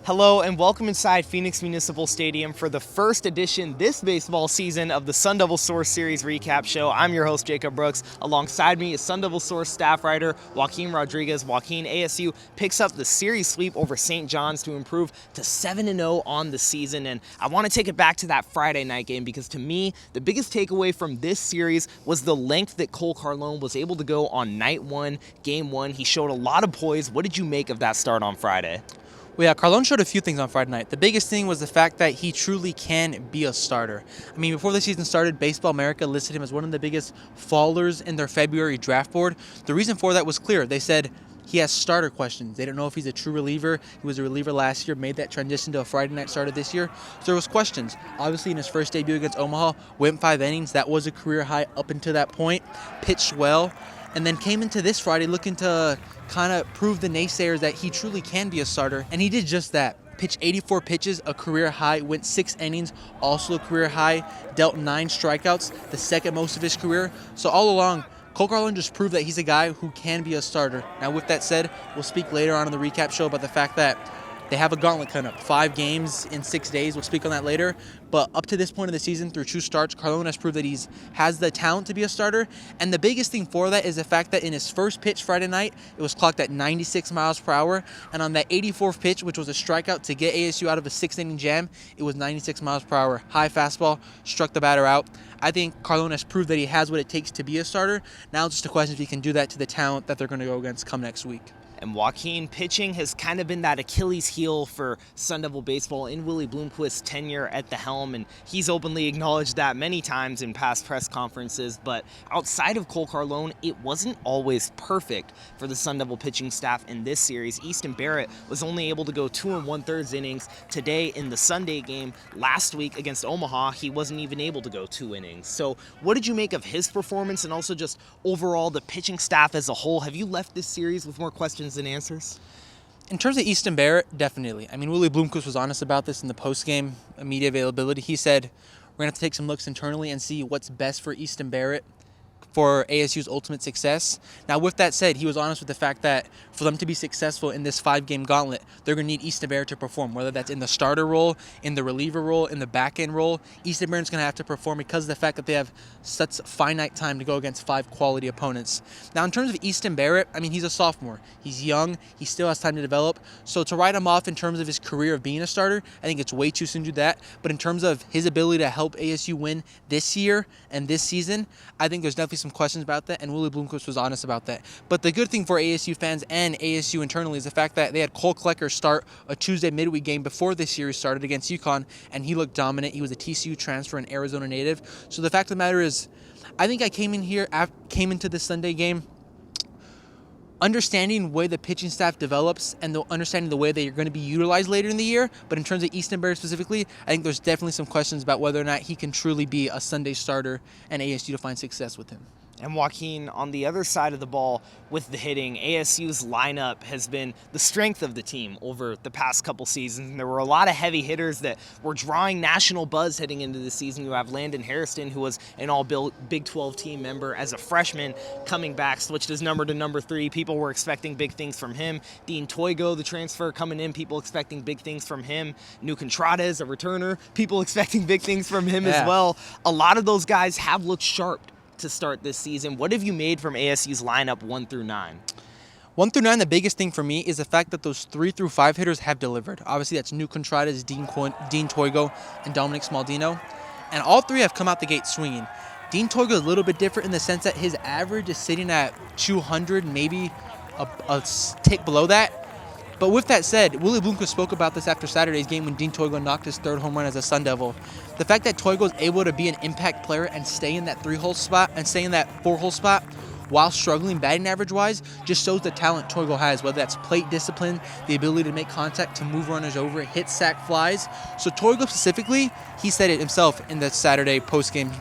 Hello and welcome inside Phoenix Municipal Stadium for the first edition this baseball season of the Sun Devil Source Series Recap Show. I'm your host, Jacob Brooks. Alongside me is Sun Devil Source staff writer Joaquin Rodriguez. Joaquin, ASU picks up the series sweep over St. John's to improve to 7-0 on the season. And I want to take it back to that Friday night game because to me, the biggest takeaway from this series was the length that Carlo was able to go on night one, game one. He showed a lot of poise. What did you make of that start on Friday? Well, yeah, Carlo showed a few things on Friday night. The biggest thing was the fact that he truly can be a starter. I mean, before the season started, Baseball America listed him as one of the biggest fallers in their February draft board. The reason for that was clear. They said he has starter questions. They don't know if he's a true reliever. He was a reliever last year, made that transition to a Friday night starter this year. So there was questions. Obviously, in his first debut against Omaha, went 5 innings. That was a career high up until that point. Pitched well. And then came into this Friday looking to kind of prove the naysayers that he truly can be a starter. And he did just that. Pitched 84 pitches, a career high, went 6 innings, also a career high, dealt 9 strikeouts, the second most of his career. So all along, Carlo just proved that he's a guy who can be a starter. Now with that said, we'll speak later on in the recap show about the fact that they have a gauntlet coming up, 5 games in 6 days. We'll speak on that later. But up to this point of the season, through 2 starts, Carlo has proved that he has the talent to be a starter. And the biggest thing for that is the fact that in his first pitch Friday night, it was clocked at 96 miles per hour. And on that 84th pitch, which was a strikeout to get ASU out of a 6-inning jam, it was 96 miles per hour. High fastball, struck the batter out. I think Carlo has proved that he has what it takes to be a starter. Now it's just a question if he can do that to the talent that they're going to go against come next week. And Joaquin, pitching has kind of been that Achilles heel for Sun Devil baseball in Willie Bloomquist's tenure at the helm, and he's openly acknowledged that many times in past press conferences. But outside of Carlo, it wasn't always perfect for the Sun Devil pitching staff in this series. Easton Barrett was only able to go 2 1/3 innings today in the Sunday game. Last week against Omaha, he wasn't even able to go 2 innings. So what did you make of his performance and also just overall the pitching staff as a whole? Have you left this series with more questions than answers? In terms of Easton Barrett, definitely. I mean, Willie Bloomquist was honest about this in the post-game media availability. He said, we're going to have to take some looks internally and see what's best for Easton Barrett for ASU's ultimate success. Now, with that said, he was honest with the fact that for them to be successful in this 5-game gauntlet, they're going to need Easton Barrett to perform, whether that's in the starter role, in the reliever role, in the back-end role. Easton Barrett's going to have to perform because of the fact that they have such finite time to go against 5 quality opponents. Now, in terms of Easton Barrett, I mean, he's a sophomore. He's young. He still has time to develop. So to write him off in terms of his career of being a starter, I think it's way too soon to do that. But in terms of his ability to help ASU win this year and this season, I think there's definitely some questions about that, and Willie Bloomquist was honest about that. But the good thing for ASU fans and ASU internally is the fact that they had Cole Klecker start a Tuesday midweek game before this series started against UConn, and he looked dominant. He was a TCU transfer and Arizona native. So the fact of the matter is, I think I came into this Sunday game understanding the way the pitching staff develops and understanding the way that you're going to be utilized later in the year. But in terms of Easton Barrett specifically, I think there's definitely some questions about whether or not he can truly be a Sunday starter and ASU to find success with him. And Joaquin, on the other side of the ball with the hitting, ASU's lineup has been the strength of the team over the past couple seasons. And there were a lot of heavy hitters that were drawing national buzz heading into the season. You have Landon Hairston, who was an all-Big 12 team member as a freshman, coming back, switched his number to number 3. People were expecting big things from him. Dean Toigo, the transfer, coming in, people expecting big things from him. New Contradas, a returner, people expecting big things from him as well. A lot of those guys have looked sharp to start this season. What have you made from ASU's lineup 1 through 9? 1 through 9, the biggest thing for me is the fact that those 3 through 5 hitters have delivered. Obviously, that's New Contradas, Dean Toigo, and Dominic Smaldino. And all 3 have come out the gate swinging. Dean Toigo is a little bit different in the sense that his average is sitting at 200, maybe a tick below that. But with that said, Willie Bloomquist spoke about this after Saturday's game when Dean Toigo knocked his 3rd home run as a Sun Devil. The fact that Toigo is able to be an impact player and stay in that 3-hole spot and stay in that 4-hole spot while struggling batting average-wise just shows the talent Toigo has, whether that's plate discipline, the ability to make contact, to move runners over, hit sac flies. So Toigo specifically, he said it himself in the Saturday post-game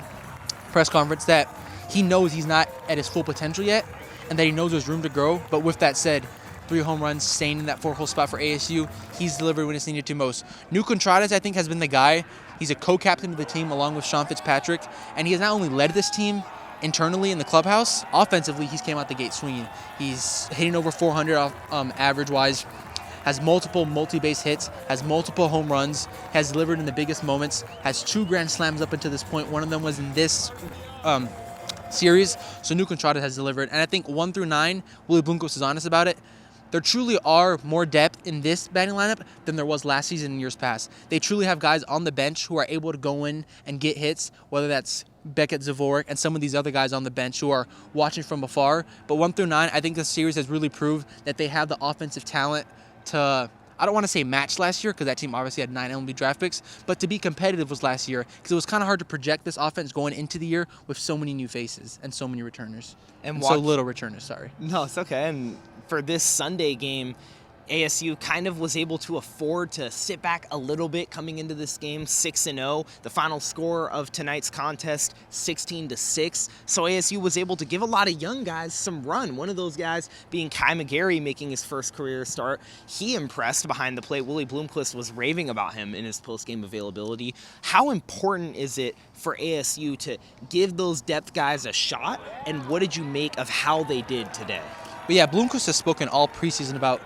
press conference that he knows he's not at his full potential yet and that he knows there's room to grow. But with that said, 3 home runs, staying in that 4-hole spot for ASU. He's delivered when it's needed to most. New Contradas, I think, has been the guy. He's a co-captain of the team along with Sean Fitzpatrick, and he has not only led this team internally in the clubhouse, offensively, he's came out the gate swinging. He's hitting over 400 average-wise. has multiple multi-base hits, has multiple home runs, has delivered in the biggest moments, has 2 grand slams up until this point. One of them was in this series. So New Contrada has delivered. And I think 1 through 9, Willie Bloomquist is honest about it. There truly are more depth in this batting lineup than there was last season and years past. They truly have guys on the bench who are able to go in and get hits, whether that's Beckett, Zavorik, and some of these other guys on the bench who are watching from afar. But 1 through 9, I think the series has really proved that they have the offensive talent to, I don't want to say match last year because that team obviously had 9 MLB draft picks, but to be competitive was last year because it was kind of hard to project this offense going into the year with so many new faces and so many returners. And so little returners, sorry. No, it's okay. And for this Sunday game, ASU kind of was able to afford to sit back a little bit coming into this game, 6-0. The final score of tonight's contest, 16-6. So ASU was able to give a lot of young guys some run. One of those guys being Kai McGarry making his first career start. He impressed behind the plate. Willie Bloomquist was raving about him in his post-game availability. How important is it for ASU to give those depth guys a shot? And what did you make of how they did today? But yeah, Bloomquist has spoken all preseason about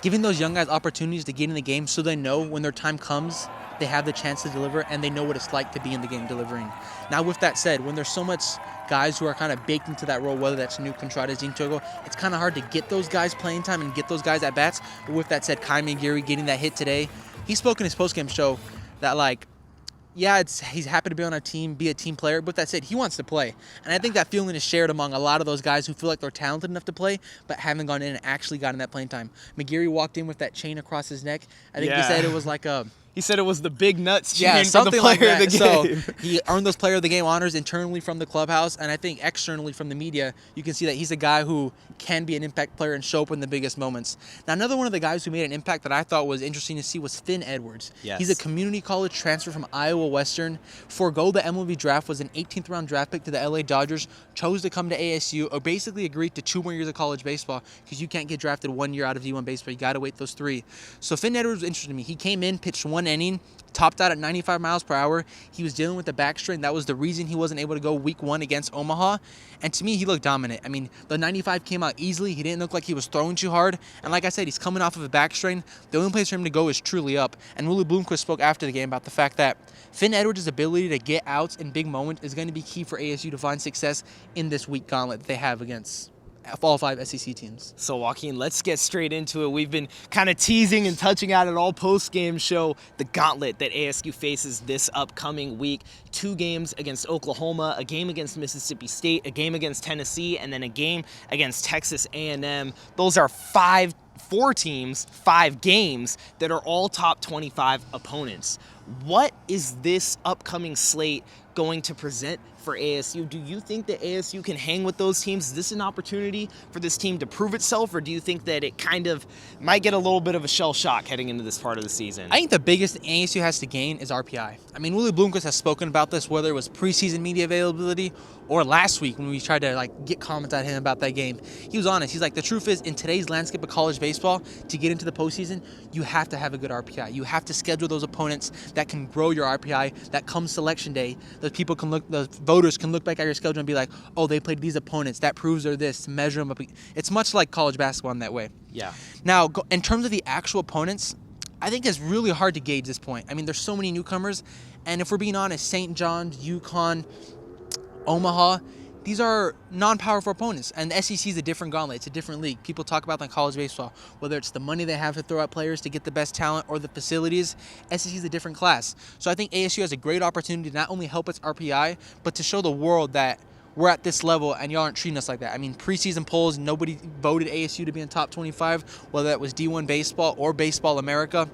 giving those young guys opportunities to get in the game so they know when their time comes, they have the chance to deliver and they know what it's like to be in the game delivering. Now, with that said, when there's so much guys who are kind of baked into that role, whether that's New Contrada, Dean Togo, it's kind of hard to get those guys playing time and get those guys at bats. But with that said, Kai McGarry getting that hit today, he spoke in his postgame show that, like, yeah, he's happy to be on a team, be a team player, but that said, he wants to play. And I think that feeling is shared among a lot of those guys who feel like they're talented enough to play, but haven't gone in and actually gotten that playing time. McGarry walked in with that chain across his neck. I think he said it was like a... He said it was the big nuts chain for the player like of the game. So he earned those player of the game honors internally from the clubhouse, and I think externally from the media, you can see that he's a guy who can be an impact player and show up in the biggest moments. Now, another one of the guys who made an impact that I thought was interesting to see was Finn Edwards. Yes. He's a community college transfer from Iowa Western. Forgo the MLB draft, was an 18th round draft pick to the LA Dodgers, chose to come to ASU, or basically agreed to 2 more years of college baseball because you can't get drafted 1 year out of D1 baseball. You got to wait those 3. So Finn Edwards was interesting to me. He came in, pitched 1 inning, topped out at 95 miles per hour. He was dealing with the back strain. That was the reason he wasn't able to go week 1 against Omaha. And to me, he looked dominant. I mean, the 95 came out easily. He didn't look like he was throwing too hard. And like I said, he's coming off of a back strain. The only place for him to go is truly up. And Willie Bloomquist spoke after the game about the fact that Finn Edwards' ability to get outs in big moments is going to be key for ASU to find success in this week gauntlet that they have against all 5 SEC teams. So, Joaquin, let's get straight into it. We've been kind of teasing and touching at it all post-game show, the gauntlet that ASU faces this upcoming week. 2 games against Oklahoma, a game against Mississippi State, a game against Tennessee, and then a game against Texas A&M. Those are 4 teams, 5 games that are all top 25 opponents. What is this upcoming slate going to present for ASU? Do you think that ASU can hang with those teams? Is this an opportunity for this team to prove itself, or do you think that it kind of might get a little bit of a shell shock heading into this part of the season? I think the biggest ASU has to gain is RPI. I mean, Willie Bloomquist has spoken about this, whether it was preseason media availability or last week when we tried to get comments at him about that game. He was honest. He's like, the truth is, in today's landscape of college baseball, to get into the postseason, you have to have a good RPI. You have to schedule those opponents that can grow your RPI. That comes selection day, the voters can look back at your schedule and be like, oh, they played these opponents. That proves they're this. Measure them up. It's much like college basketball in that way. Yeah. Now, in terms of the actual opponents, I think it's really hard to gauge this point. I mean, there's so many newcomers, and if we're being honest, St. John's, UConn, Omaha, these are non-powerful opponents, and the SEC is a different gauntlet. It's a different league. People talk about that in college baseball, whether it's the money they have to throw at players to get the best talent or the facilities. SEC is a different class. So I think ASU has a great opportunity to not only help its RPI, but to show the world that we're at this level and y'all aren't treating us like that. I mean, preseason polls, nobody voted ASU to be in top 25, whether that was D1 baseball or Baseball America.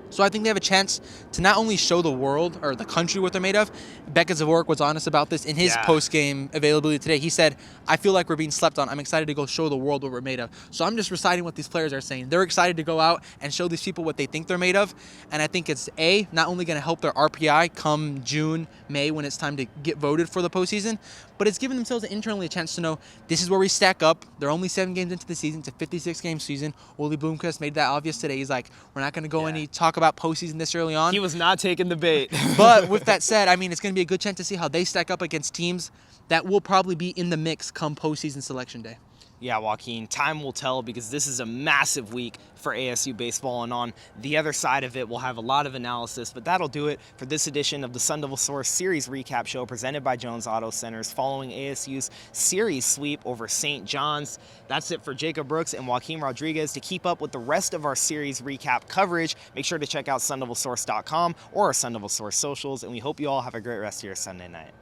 So I think they have a chance to not only show the world or the country what they're made of. Beckett Zavorik was honest about this in his post-game availability today. He said, I feel like we're being slept on. I'm excited to go show the world what we're made of. So I'm just reciting what these players are saying. They're excited to go out and show these people what they think they're made of. And I think it's, not only going to help their RPI come June, May, when it's time to get voted for the postseason, but it's giving themselves internally a chance to know this is where we stack up. They're only 7 games into the season. It's a 56-game season. Willie Bloomquist made that obvious today. He's like, we're not going to go any talk about postseason this early on. He was not taking the bait. But with that said, I mean, it's going to be a good chance to see how they stack up against teams that will probably be in the mix come postseason selection day. Yeah, Joaquin, time will tell because this is a massive week for ASU baseball, and on the other side of it, we'll have a lot of analysis. But that'll do it for this edition of the Sun Devil Source Series Recap Show presented by Jones Auto Centers following ASU's series sweep over St. John's. That's it for Jacob Brooks and Joaquin Rodriguez. To keep up with the rest of our series recap coverage, make sure to check out sundevilsource.com or our Sun Devil Source socials, and we hope you all have a great rest of your Sunday night.